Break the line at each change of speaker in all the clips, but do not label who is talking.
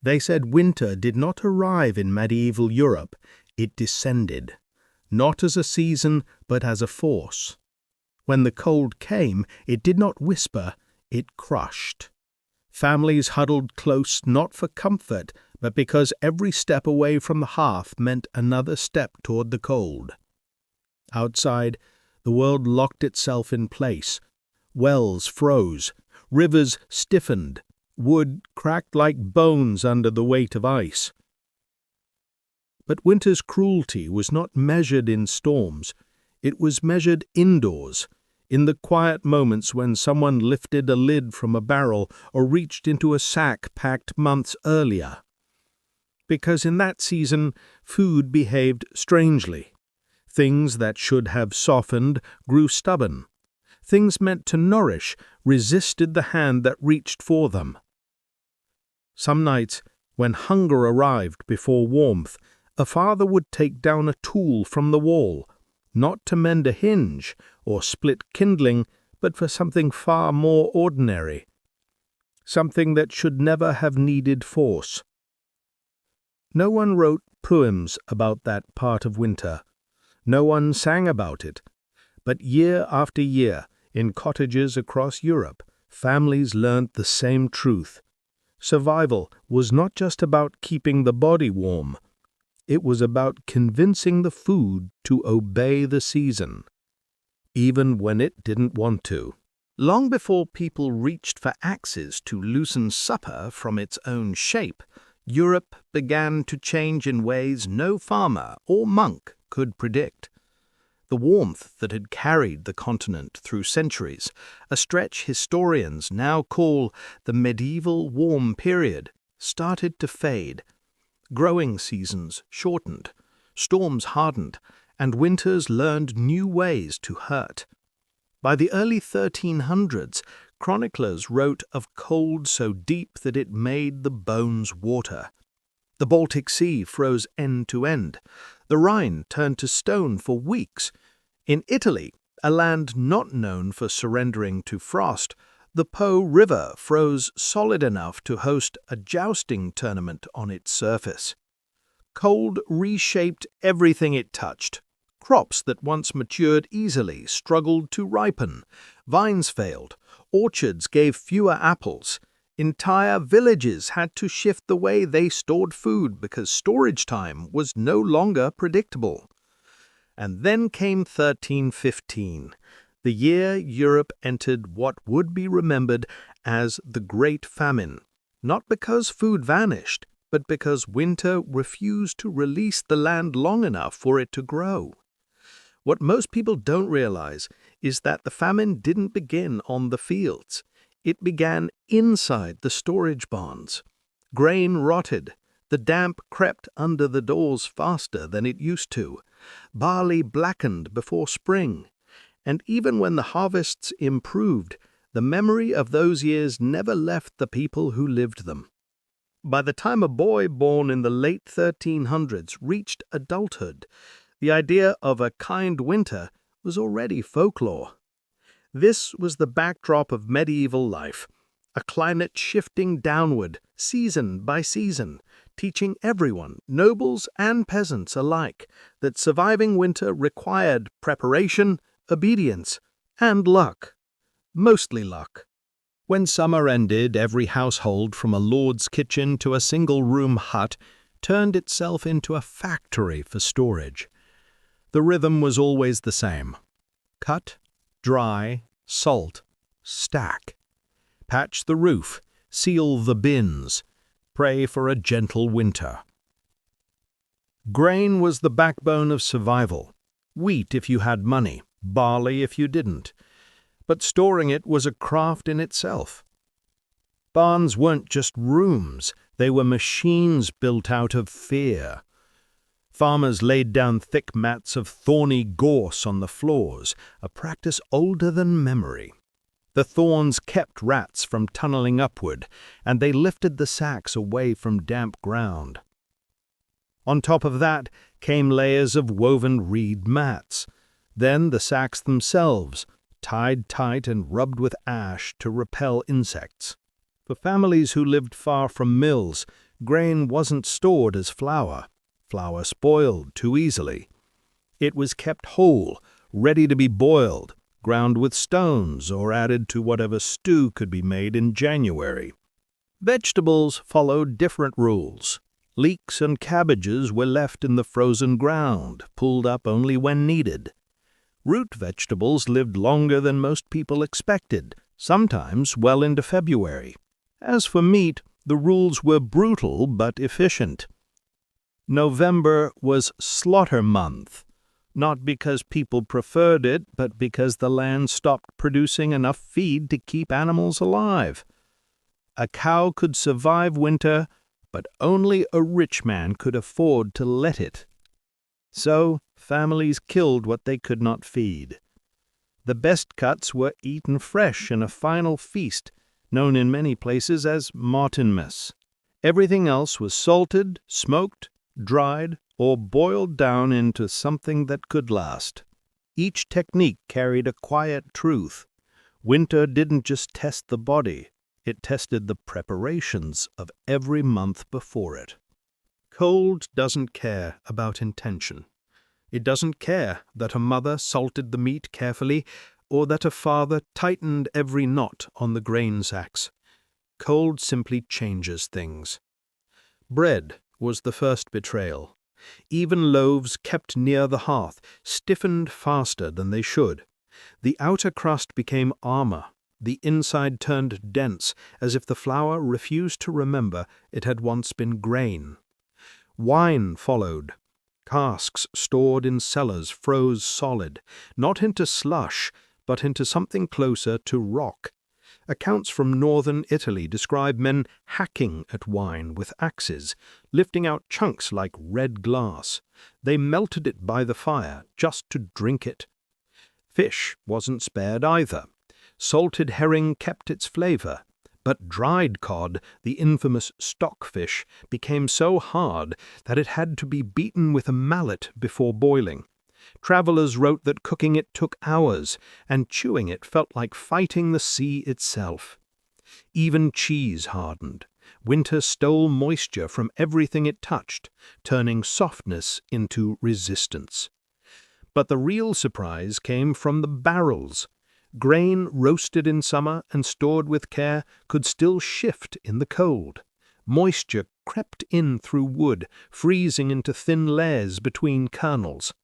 They said winter did not arrive in medieval Europe, it descended, not as a season but as a force. When the cold came, it did not whisper, it crushed. Families huddled close not for comfort, but because every step away from the hearth meant another step toward the cold. Outside, the world locked itself in place. Wells froze, rivers stiffened, wood cracked like bones under the weight of ice. But winter's cruelty was not measured in storms. It was measured indoors, in the quiet moments when someone lifted a lid from a barrel or reached into a sack packed months earlier. Because in that season, food behaved strangely. Things that should have softened grew stubborn. Things meant to nourish resisted the hand that reached for them. Some nights, when hunger arrived before warmth, a father would take down a tool from the wall, not to mend a hinge or split kindling, but for something far more ordinary, something that should never have needed force. No one wrote poems about that part of winter. No one sang about it. But year after year, in cottages across Europe, families learned the same truth. Survival was not just about keeping the body warm. It was about convincing the food to obey the season, even when it didn't want to. Long before people reached for axes to loosen supper from its own shape, Europe began to change in ways no farmer or monk could predict. The warmth that had carried the continent through centuries, a stretch historians now call the medieval warm period, started to fade. Growing seasons shortened, storms hardened, and winters learned new ways to hurt. By the early 1300s, chroniclers wrote of cold so deep that it made the bones water. The Baltic Sea froze end to end. The Rhine turned to stone for weeks. In Italy, a land not known for surrendering to frost, the Po River froze solid enough to host a jousting tournament on its surface. Cold reshaped everything it touched. Crops that once matured easily struggled to ripen. Vines failed. Orchards gave fewer apples. Entire villages had to shift the way they stored food because storage time was no longer predictable. And then came 1315, the year Europe entered what would be remembered as the Great Famine, not because food vanished, but because winter refused to release the land long enough for it to grow. What most people don't realize is that the famine didn't begin on the fields. It began inside the storage barns. Grain rotted. The damp crept under the doors faster than it used to. Barley blackened before spring. And even when the harvests improved, the memory of those years never left the people who lived them. By the time a boy born in the late 1300s reached adulthood, the idea of a kind winter was already folklore. This was the backdrop of medieval life, a climate shifting downward, season by season, teaching everyone, nobles and peasants alike, that surviving winter required preparation, obedience, and luck. Mostly luck. When summer ended, every household, from a lord's kitchen to a single-room hut, turned itself into a factory for storage. The rhythm was always the same. Cut, dry, salt, stack. Patch the roof, seal the bins, pray for a gentle winter. Grain was the backbone of survival. Wheat if you had money, barley if you didn't. But storing it was a craft in itself. Barns weren't just rooms, they were machines built out of fear. Farmers laid down thick mats of thorny gorse on the floors, a practice older than memory. The thorns kept rats from tunneling upward, and they lifted the sacks away from damp ground. On top of that came layers of woven reed mats, then the sacks themselves, tied tight and rubbed with ash to repel insects. For families who lived far from mills, Grain wasn't stored as flour. Flour spoiled too easily. It was kept whole, ready to be boiled, ground with stones, or added to whatever stew could be made in January. Vegetables followed different rules. Leeks and cabbages were left in the frozen ground, pulled up only when needed. Root vegetables lived longer than most people expected, sometimes well into February. As for meat, the rules were brutal but efficient. November was slaughter month, not because people preferred it, but because the land stopped producing enough feed to keep animals alive. A cow could survive winter, but only a rich man could afford to let it. So families killed what they could not feed. The best cuts were eaten fresh in a final feast, known in many places as Martinmas. Everything else was salted, smoked, dried, or boiled down into something that could last. Each technique carried a quiet truth. Winter didn't just test the body, it tested the preparations of every month before it. Cold doesn't care about intention. It doesn't care that a mother salted the meat carefully or that a father tightened every knot on the grain sacks. Cold simply changes things. Bread was the first betrayal. Even loaves kept near the hearth stiffened faster than they should. The outer crust became armor. The inside turned dense, as if the flour refused to remember it had once been grain. Wine followed. Casks stored in cellars froze solid, not into slush, but into something closer to rock. Accounts from northern Italy describe men hacking at wine with axes, lifting out chunks like red glass. They melted it by the fire just to drink it. Fish wasn't spared either. Salted herring kept its flavor, but dried cod, the infamous stockfish, became so hard that it had to be beaten with a mallet before boiling. Travelers wrote that cooking it took hours, and chewing it felt like fighting the sea itself. Even cheese hardened. Winter stole moisture from everything it touched, turning softness into resistance. But the real surprise came from the barrels. Grain roasted in summer and stored with care could still shift in the cold. Moisture crept in through wood, freezing into thin layers between kernels.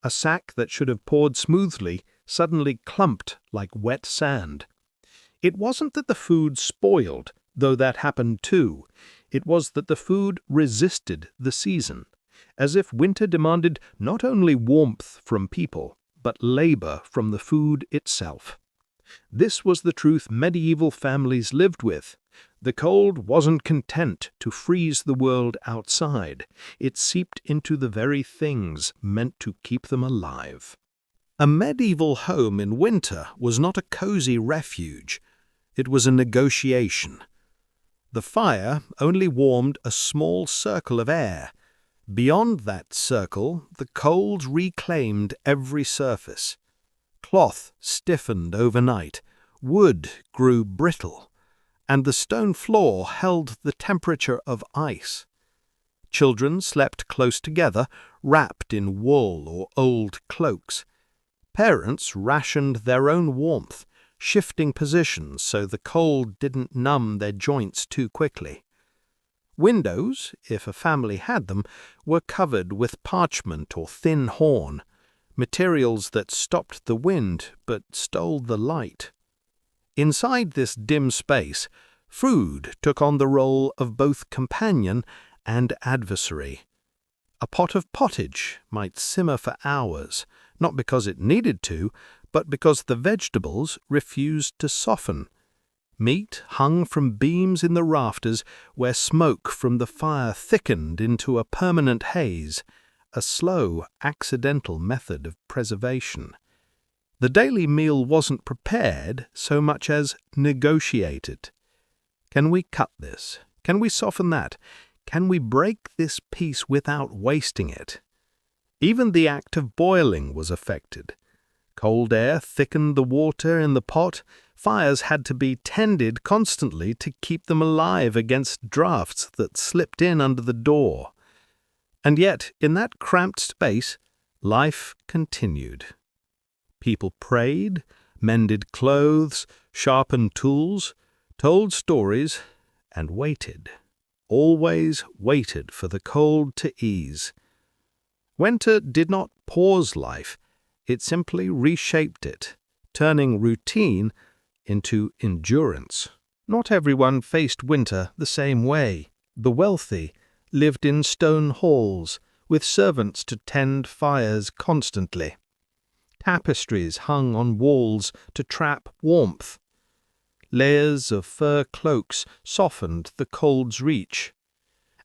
A sack that should have poured smoothly suddenly clumped like wet sand. It wasn't that the food spoiled, though that happened too. It was that the food resisted the season, as if winter demanded not only warmth from people, but labor from the food itself. This was the truth medieval families lived with. The cold wasn't content to freeze the world outside. It seeped into the very things meant to keep them alive. A medieval home in winter was not a cozy refuge. It was a negotiation. The fire only warmed a small circle of air. Beyond that circle, the cold reclaimed every surface. Cloth stiffened overnight, wood grew brittle, and the stone floor held the temperature of ice. Children slept close together, wrapped in wool or old cloaks. Parents rationed their own warmth, shifting positions so the cold didn't numb their joints too quickly. Windows, if a family had them, were covered with parchment or thin horn, materials that stopped the wind but stole the light. Inside this dim space, food took on the role of both companion and adversary. A pot of pottage might simmer for hours, not because it needed to, but because the vegetables refused to soften. Meat hung from beams in the rafters where smoke from the fire thickened into a permanent haze, a slow, accidental method of preservation. The daily meal wasn't prepared so much as negotiated. Can we cut this? Can we soften that? Can we break this piece without wasting it? Even the act of boiling was affected. Cold air thickened the water in the pot, Fires had to be tended constantly to keep them alive against drafts that slipped in under the door. And yet, in that cramped space, life continued. People prayed, mended clothes, sharpened tools, told stories, and waited. Always waited for the cold to ease. Winter did not pause life, it simply reshaped it, turning routine into endurance. Not everyone faced winter the same way. The wealthy lived in stone halls, with servants to tend fires constantly. Tapestries hung on walls to trap warmth. Layers of fur cloaks softened the cold's reach,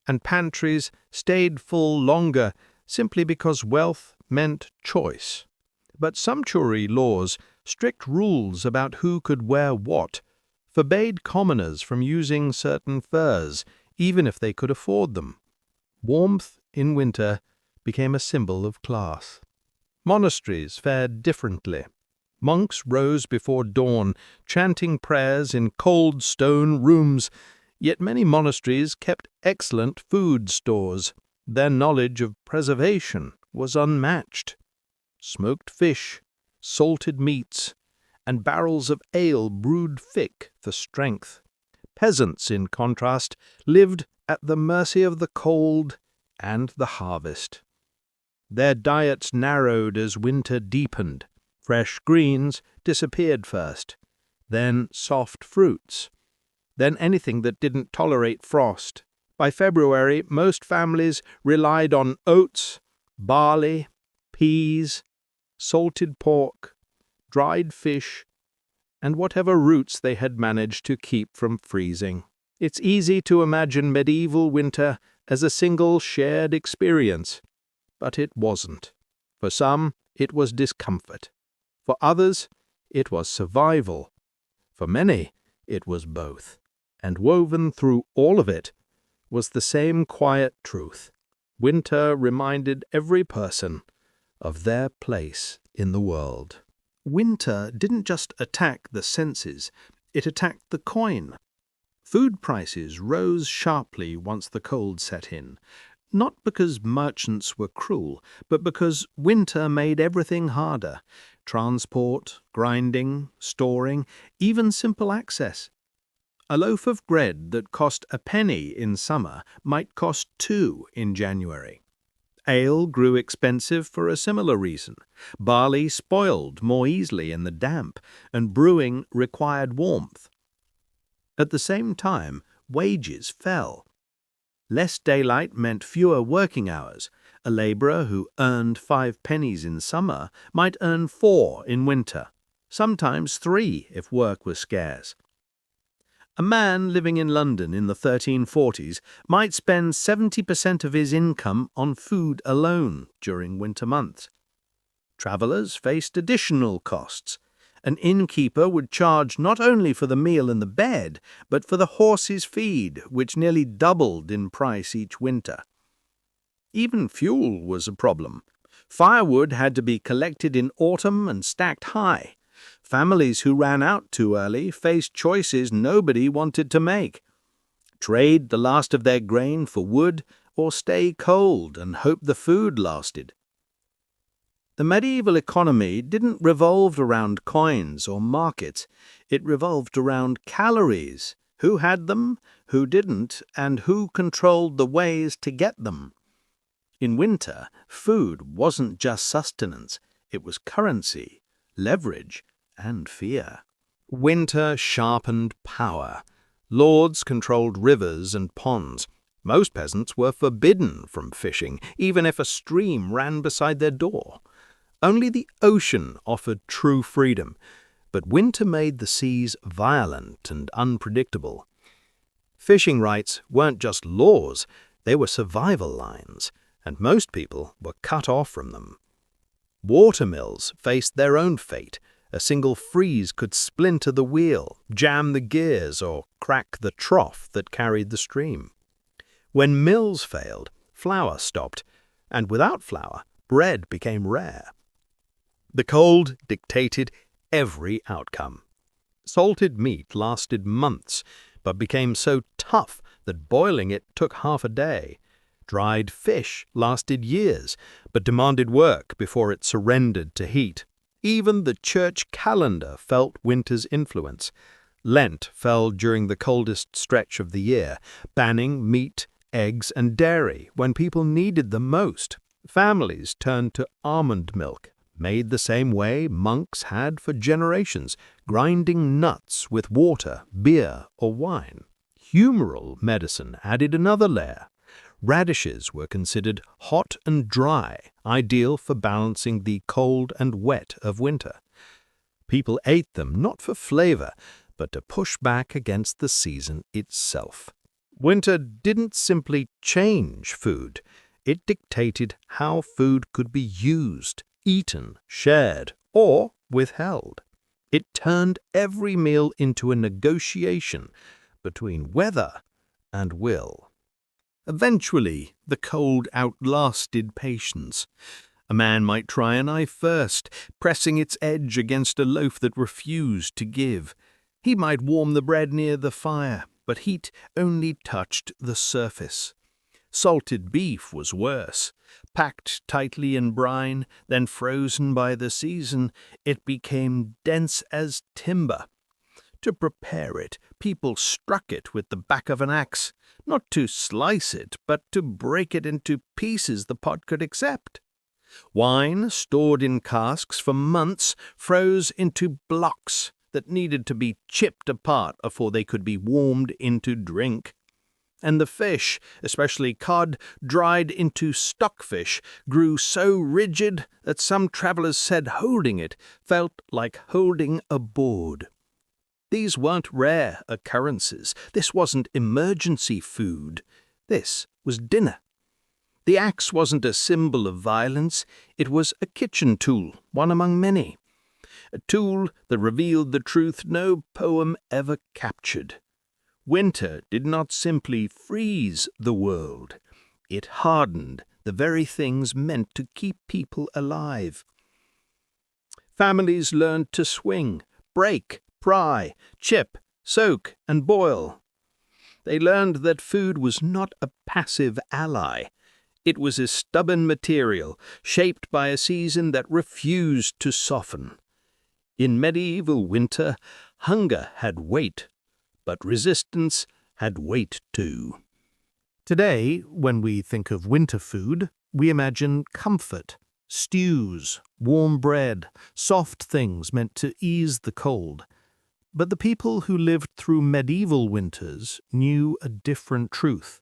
and pantries stayed full longer simply because wealth meant choice. But sumptuary laws, strict rules about who could wear what, forbade commoners from using certain furs, even if they could afford them. Warmth in winter became a symbol of class. Monasteries fared differently. Monks rose before dawn, chanting prayers in cold stone rooms, yet many monasteries kept excellent food stores. Their knowledge of preservation was unmatched. Smoked fish, salted meats, and barrels of ale brewed thick for strength. Peasants, in contrast, lived at the mercy of the cold and the harvest. Their diets narrowed as winter deepened. Fresh greens disappeared first, then soft fruits, then anything that didn't tolerate frost. By February, most families relied on oats, barley, peas, salted pork, dried fish, and whatever roots they had managed to keep from freezing. It's easy to imagine medieval winter as a single shared experience, but it wasn't. For some, it was discomfort. For others, it was survival. For many, it was both. And woven through all of it was the same quiet truth. Winter reminded every person of their place in the world. Winter didn't just attack the senses, it attacked the coin. Food prices rose sharply once the cold set in, not because merchants were cruel, but because winter made everything harder. Transport, grinding, storing, even simple access. A loaf of bread that cost a penny in summer might cost 2 in January. Ale grew expensive for a similar reason. Barley spoiled more easily in the damp, and brewing required warmth. At the same time, wages fell. Less daylight meant fewer working hours. A labourer who earned 5 pennies in summer might earn 4 in winter, sometimes 3 if work was scarce. A man living in London in the 1340s might spend 70% of his income on food alone during winter months. Travellers faced additional costs. An innkeeper would charge not only for the meal and the bed, but for the horse's feed, which nearly doubled in price each winter. Even fuel was a problem. Firewood had to be collected in autumn and stacked high. Families who ran out too early faced choices nobody wanted to make. Trade the last of their grain for wood, or stay cold and hope the food lasted. The medieval economy didn't revolve around coins or markets. It revolved around calories. Who had them, who didn't, and who controlled the ways to get them. In winter, food wasn't just sustenance. It was currency, leverage, and fear. Winter sharpened power. Lords controlled rivers and ponds. Most peasants were forbidden from fishing, even if a stream ran beside their door. Only the ocean offered true freedom, but winter made the seas violent and unpredictable. Fishing rights weren't just laws, they were survival lines, and most people were cut off from them. Watermills faced their own fate. A single freeze could splinter the wheel, jam the gears, or crack the trough that carried the stream. When mills failed, flour stopped, and without flour, bread became rare. The cold dictated every outcome.
Salted meat lasted months, but became so tough that boiling it took half a day. Dried fish lasted years, but demanded work before it surrendered to heat. Even the church calendar felt winter's influence. Lent fell during the coldest stretch of the year, banning meat, eggs, and dairy when people needed them most. Families turned to almond milk, made the same way monks had for generations, grinding nuts with water, beer, or wine. Humoral medicine added another layer. Radishes were considered hot and dry, ideal for balancing the cold and wet of winter. People ate them not for flavor, but to push back against the season itself. Winter didn't simply change food. It dictated how food could be used, eaten, shared, or withheld. It turned every meal into a negotiation between weather and will. Eventually, the cold outlasted patience. A man might try a knife first, pressing its edge against a loaf that refused to give. He might warm the bread near the fire, but heat only touched the surface. Salted beef was worse. Packed tightly in brine, then frozen by the season, it became dense as timber. To prepare it, people struck it with the back of an axe, not to slice it, but to break it into pieces the pot could accept. Wine, stored in casks for months, froze into blocks that needed to be chipped apart before they could be warmed into drink. And the fish, especially cod, dried into stockfish, grew so rigid that some travelers said holding it felt like holding a board. These weren't rare occurrences. This wasn't emergency food. This was dinner. The axe wasn't a symbol of violence. It was a kitchen tool, one among many. A tool that revealed the truth no poem ever captured. Winter did not simply freeze the world. It hardened the very things meant to keep people alive. Families learned to swing, break, pry, chip, soak, and boil. They learned that food was not a passive ally. It was a stubborn material, shaped by a season that refused to soften. In medieval winter, hunger had weight, but resistance had weight too.
Today, when we think of winter food, we imagine comfort, stews, warm bread, soft things meant to ease the cold. But the people who lived through medieval winters knew a different truth.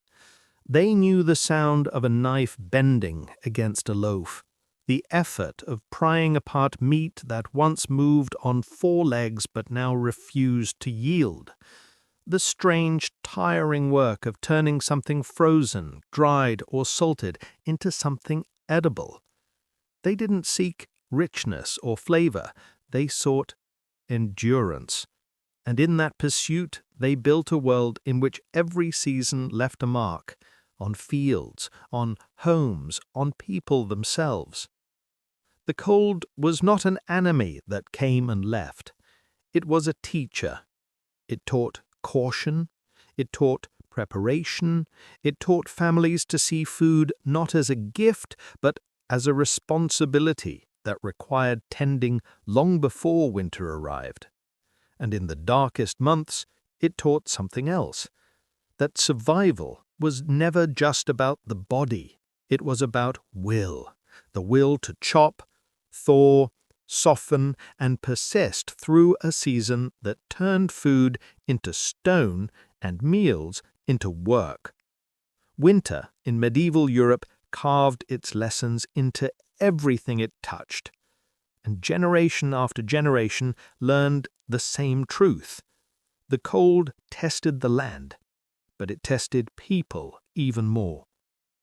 They knew the sound of a knife bending against a loaf, the effort of prying apart meat that once moved on four legs but now refused to yield, the strange, tiring work of turning something frozen, dried, or salted into something edible. They didn't seek richness or flavor, they sought endurance. And in that pursuit, they built a world in which every season left a mark, on fields, on homes, on people themselves. The cold was not an enemy that came and left. It was a teacher. It taught caution. It taught preparation. It taught families to see food not as a gift, but as a responsibility that required tending long before winter arrived. And in the darkest months, it taught something else, that survival was never just about the body. It was about will, the will to chop, thaw, soften, and persist through a season that turned food into stone and meals into work. Winter in medieval Europe carved its lessons into everything it touched, and generation after generation learned the same truth. The cold tested the land, but it tested people even more.